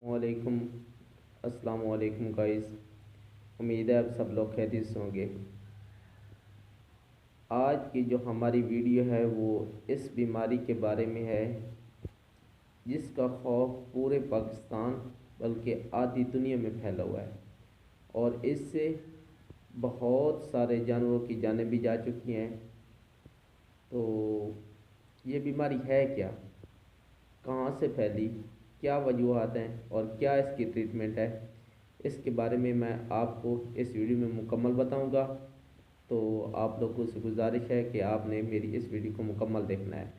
वालेकुम अस्सलाम वालेकुम गाइस। उम्मीद है आप सब लोग खैरियत से होंगे। आज की जो हमारी वीडियो है वो इस बीमारी के बारे में है जिसका खौफ पूरे पाकिस्तान बल्कि आधी दुनिया में फैला हुआ है और इससे बहुत सारे जानवरों की जानें भी जा चुकी हैं। तो ये बीमारी है क्या, कहाँ से फैली, क्या वजूहात हैं और क्या इसकी ट्रीटमेंट है, इसके बारे में मैं आपको इस वीडियो में मुकम्मल बताऊंगा। तो आप लोगों से गुजारिश है कि आपने मेरी इस वीडियो को मुकम्मल देखना है।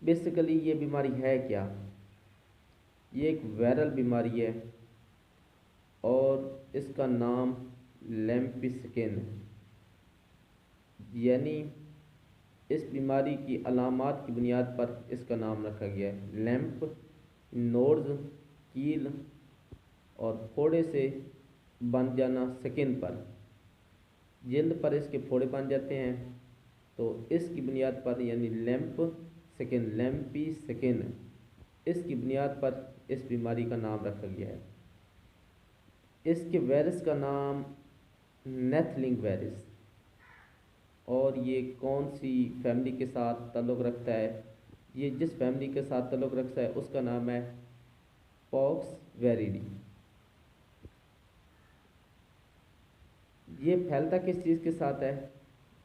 बेसिकली ये बीमारी है क्या? ये एक वायरल बीमारी है और इसका नाम लैम्पी स्किन, यानी इस बीमारी की अलामात की बुनियाद पर इसका नाम रखा गया है। लैम्प नोज़, कील और फोड़े से बन जाना, स्किन पर, जल्द पर इसके फोड़े बन जाते हैं। तो इसकी बुनियाद पर यानी लैम्प स्किन, लैम्पी स्किन, इसकी बुनियाद पर इस बीमारी का नाम रखा गया है। इसके वायरस का नाम नेथलिंग वायरस, और ये कौन सी फैमिली के साथ ताल्लुक़ रखता है? ये जिस फैमिली के साथ ताल्लुक़ रखता है उसका नाम है पॉक्स वेरिडी। ये फैलता किस चीज़ के साथ है?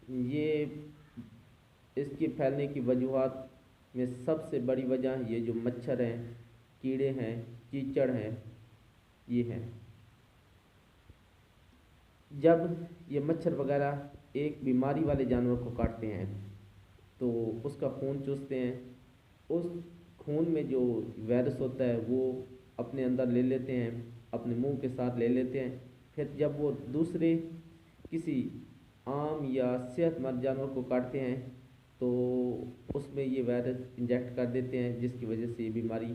ये इसके फैलने की वजूहात में सबसे बड़ी वजह ये जो मच्छर हैं, कीड़े हैं, कीचड़ हैं, ये हैं। जब ये मच्छर वगैरह एक बीमारी वाले जानवर को काटते हैं तो उसका खून चूसते हैं। उस खून में जो वायरस होता है वो अपने अंदर ले लेते हैं, अपने मुंह के साथ ले लेते हैं। फिर जब वो दूसरे किसी आम या सेहतमंद जानवर को काटते हैं तो उसमें ये वायरस इंजेक्ट कर देते हैं, जिसकी वजह से ये बीमारी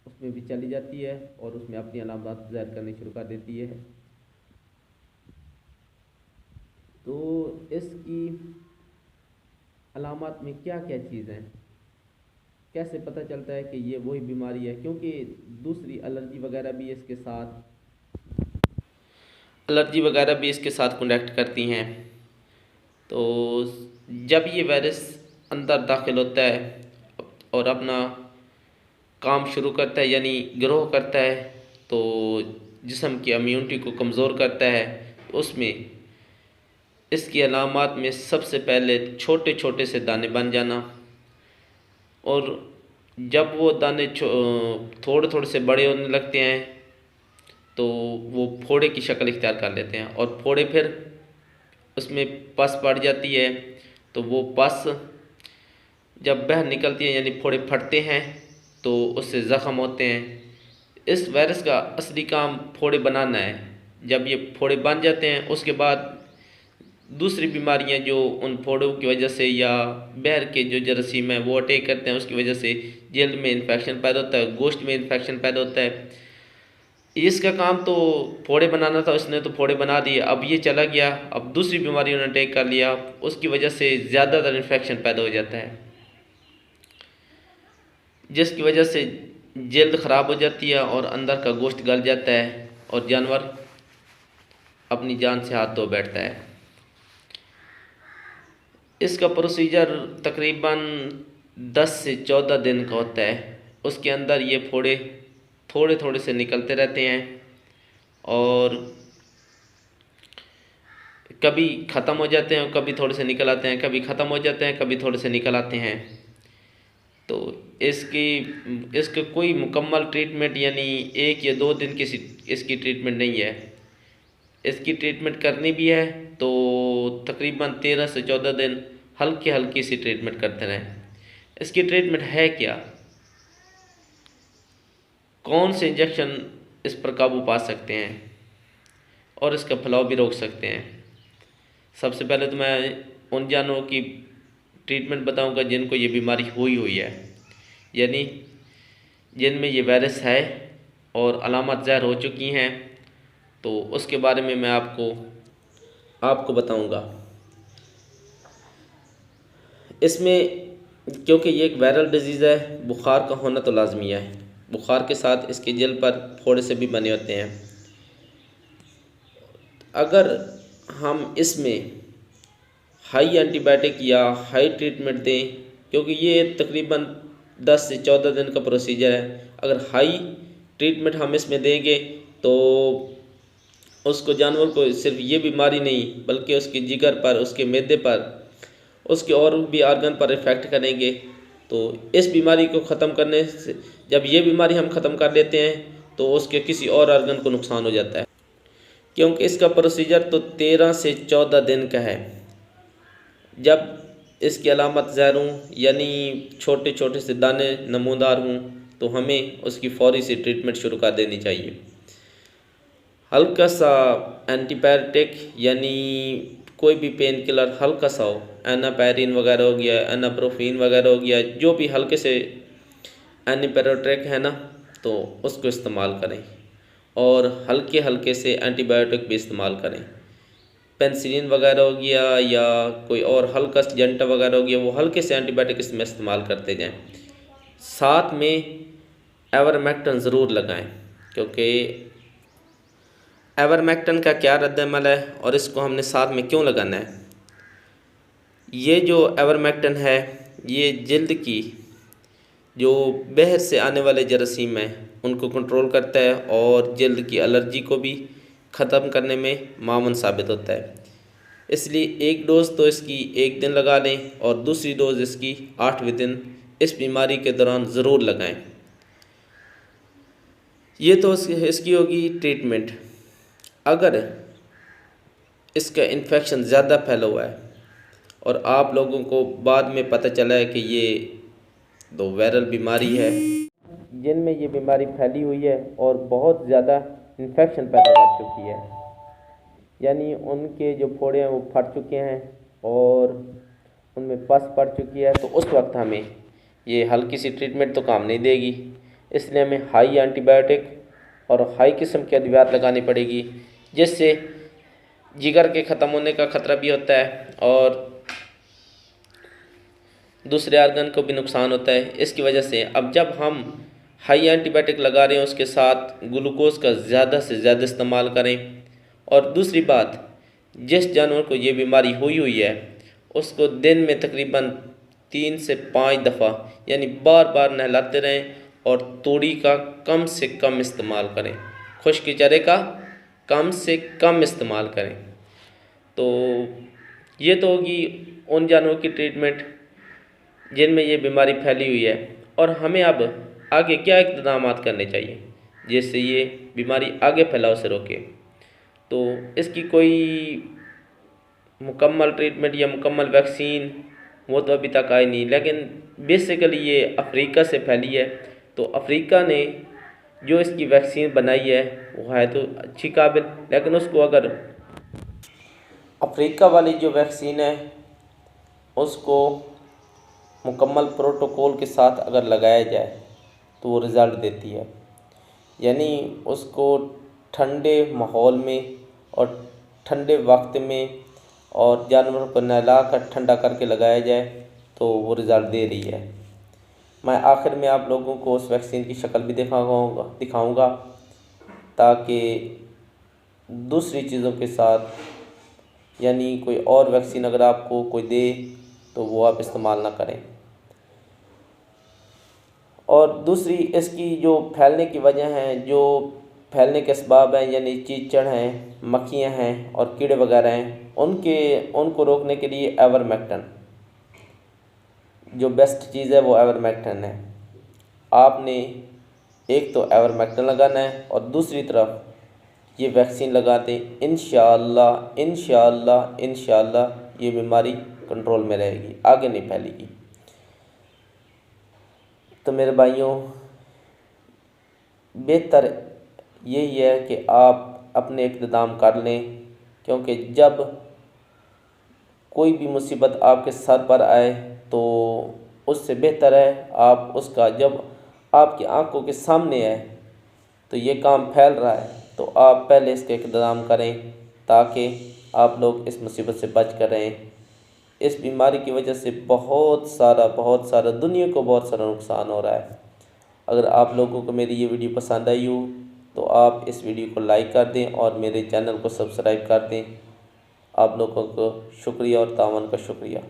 उसमें भी चली जाती है और उसमें अपनी अलामत ज़ाहिर करनी शुरू कर देती है। तो इसकी अलामत में क्या क्या चीज़ हैं, कैसे पता चलता है कि ये वही बीमारी है? क्योंकि दूसरी एलर्जी वगैरह भी इसके साथ कनेक्ट करती हैं। तो जब ये वायरस अंदर दाखिल होता है और अपना काम शुरू करता है यानी ग्रो करता है, तो जिस्म की इम्यूनिटी को कमज़ोर करता है। तो उसमें इसकी अलामात में सबसे पहले छोटे छोटे से दाने बन जाना, और जब वो दाने थोड़े थोड़े से बड़े होने लगते हैं तो वो फोड़े की शक्ल इख्तियार कर लेते हैं, और फोड़े फिर उसमें पस पड़ जाती है। तो वो पस जब बाहर निकलती है यानी फोड़े फटते हैं तो उससे ज़ख़म होते हैं। इस वायरस का असली काम फोड़े बनाना है। जब ये फोड़े बन जाते हैं उसके बाद दूसरी बीमारियां जो उन फोड़ों की वजह से या बहर के जो जरासीम है वो अटैक करते हैं, उसकी वजह से जल्द में इन्फेक्शन पैदा होता है, गोश्त में इन्फेक्शन पैदा होता है। इसका काम तो फोड़े बनाना था, उसने तो फोड़े बना दिए, अब ये चला गया, अब दूसरी बीमारियों ने अटैक कर लिया, उसकी वजह से ज़्यादातर इन्फेक्शन पैदा हो जाता है, जिसकी वजह से जल्द ख़राब हो जाती है और अंदर का गोश्त गल जाता है और जानवर अपनी जान से हाथ धो बैठता है। इसका प्रोसीजर तकरीबन 10 से 14 दिन का होता है। उसके अंदर ये फोड़े थोड़े थोड़े से निकलते रहते हैं और कभी ख़त्म हो जाते हैं, कभी थोड़े से निकल आते हैं, कभी ख़त्म हो जाते हैं, कभी थोड़े से निकल आते हैं। तो इसके कोई मुकम्मल ट्रीटमेंट यानी 1 या 2 दिन की इसकी ट्रीटमेंट नहीं है। इसकी ट्रीटमेंट करनी भी है तो तकरीबन 13 से 14 दिन हल्की हल्की सी ट्रीटमेंट करते रहें। इसकी ट्रीटमेंट है क्या, कौन से इंजेक्शन इस पर काबू पा सकते हैं और इसका फैलाव भी रोक सकते हैं? सबसे पहले तो मैं उन जानवरों की ट्रीटमेंट बताऊंगा जिनको ये बीमारी हुई है, यानी जिनमें ये वायरस है और अलामत ज़ाहिर हो चुकी हैं, तो उसके बारे में मैं आपको बताऊंगा। इसमें क्योंकि ये एक वायरल डिजीज़ है, बुखार का होना तो लाजमी है, बुखार के साथ इसके जेल पर फोड़े से भी बने होते हैं। अगर हम इसमें हाई एंटीबायोटिक या हाई ट्रीटमेंट दें, क्योंकि ये तकरीबन 10 से 14 दिन का प्रोसीजर है, अगर हाई ट्रीटमेंट हम इसमें देंगे तो उसको, जानवर को, सिर्फ ये बीमारी नहीं बल्कि उसके जिगर पर, उसके मैदे पर, उसके और भी आर्गन पर इफ़ेक्ट करेंगे। तो इस बीमारी को ख़त्म करने से, जब ये बीमारी हम ख़त्म कर लेते हैं तो उसके किसी और आर्गन को नुकसान हो जाता है, क्योंकि इसका प्रोसीजर तो 13 से 14 दिन का है। जब इसकी अलामत ज़ाहिर हों, यानी छोटे छोटे से दाने नमूदार हों, तो हमें उसकी फ़ौरी से ट्रीटमेंट शुरू कर देनी चाहिए। हल्का सा एंटीबायोटिक यानी कोई भी पेन किलर हल्का सा हो, एनापायरिन वगैरह हो गया, एनाप्रोफिन वगैरह हो गया, जो भी हल्के से एंटीबायोटिक है ना, तो उसको इस्तेमाल करें। और हल्के हल्के से एंटीबायोटिक भी इस्तेमाल करें। पेनिसिलिन वगैरह हो गया या कोई और हल्का जेंटा वगैरह हो गया, वो हल्के से एंटीबायोटिक इसमें इस्तेमाल करते जाएं। साथ में एवरमेक्टिन ज़रूर लगाएं, क्योंकि एवरमेक्टिन का क्या रद्द-ए-अमल है और इसको हमने साथ में क्यों लगाना है। ये जो एवरमेक्टिन है, ये जल्द की जो बाहर से आने वाले जरासीम हैं उनको कंट्रोल करता है और जल्द की एलर्जी को भी ख़त्म करने में मामून साबित होता है। इसलिए एक डोज़ तो इसकी एक दिन लगा लें और दूसरी डोज़ इसकी 8वें दिन इस बीमारी के दौरान ज़रूर लगाएं। ये तो इसकी होगी ट्रीटमेंट। अगर इसका इन्फेक्शन ज़्यादा फैला हुआ है और आप लोगों को बाद में पता चला है कि ये तो वायरल बीमारी है, जिनमें ये बीमारी फैली हुई है और बहुत ज़्यादा इन्फेक्शन पैदा कर चुकी है, यानी उनके जो फोड़े हैं वो फट चुके हैं और उनमें पस पड़ चुकी है, तो उस वक्त हमें ये हल्की सी ट्रीटमेंट तो काम नहीं देगी। इसलिए हमें हाई एंटीबायोटिक और हाई किस्म की अद्वियात लगानी पड़ेगी, जिससे जिगर के ख़त्म होने का ख़तरा भी होता है और दूसरे आर्गन को भी नुकसान होता है। इसकी वजह से अब जब हम हाई एंटीबायोटिक लगा रहे हैं, उसके साथ ग्लूकोज का ज़्यादा से ज़्यादा इस्तेमाल करें। और दूसरी बात, जिस जानवर को ये बीमारी हुई है उसको दिन में तकरीबन 3 से 5 दफ़ा यानी बार बार नहलाते रहें और तोड़ी का कम से कम इस्तेमाल करें, खुश्क चारे का कम से कम इस्तेमाल करें। तो ये तो होगी उन जानवरों की ट्रीटमेंट जिनमें ये बीमारी फैली हुई है। और हमें अब आगे क्या इक़दाम करने चाहिए जिससे ये बीमारी आगे फैलाव से रोके। तो इसकी कोई मुकम्मल ट्रीटमेंट या मुकम्मल वैक्सीन वो तो अभी तक आई नहीं, लेकिन बेसिकली ये अफ्रीका से फैली है। तो अफ्रीका ने जो इसकी वैक्सीन बनाई है वो है तो अच्छी काबिल, लेकिन उसको अगर अफ्रीका वाली जो वैक्सीन है उसको मुकम्मल प्रोटोकॉल के साथ अगर लगाया जाए तो वो रिज़ल्ट देती है। यानी उसको ठंडे माहौल में और ठंडे वक्त में और जानवरों को नहला कर ठंडा करके लगाया जाए तो वो रिज़ल्ट दे रही है। मैं आखिर में आप लोगों को उस वैक्सीन की शक्ल भी दिखाऊंगा ताकि दूसरी चीज़ों के साथ, यानी कोई और वैक्सीन अगर आपको कोई दे तो वो आप इस्तेमाल ना करें। और दूसरी इसकी जो फैलने की वजह हैं, जो फैलने के असबाब हैं, यानी चीचड़ हैं, मक्खियाँ हैं और कीड़े वगैरह हैं, उनको रोकने के लिए एवरमेक्टिन जो बेस्ट चीज़ है वो एवरमेक्टिन है। आपने एक तो एवरमेक्टिन लगाना है और दूसरी तरफ ये वैक्सीन लगा दें। इंशाअल्लाह इंशाअल्लाह इंशाअल्लाह ये बीमारी कंट्रोल में रहेगी, आगे नहीं फैलेगी। तो मेरे भाइयों, बेहतर यही है कि आप अपने इक़्तिदाम कर लें, क्योंकि जब कोई भी मुसीबत आपके सर पर आए तो उससे बेहतर है आप उसका, जब आपकी आंखों के सामने है तो ये काम फैल रहा है तो आप पहले इसका इक़्तिदाम करें ताकि आप लोग इस मुसीबत से बच कर रहें। इस बीमारी की वजह से बहुत सारा दुनिया को बहुत सारा नुकसान हो रहा है। अगर आप लोगों को मेरी ये वीडियो पसंद आई हो तो आप इस वीडियो को लाइक कर दें और मेरे चैनल को सब्सक्राइब कर दें। आप लोगों को शुक्रिया और तावन का शुक्रिया।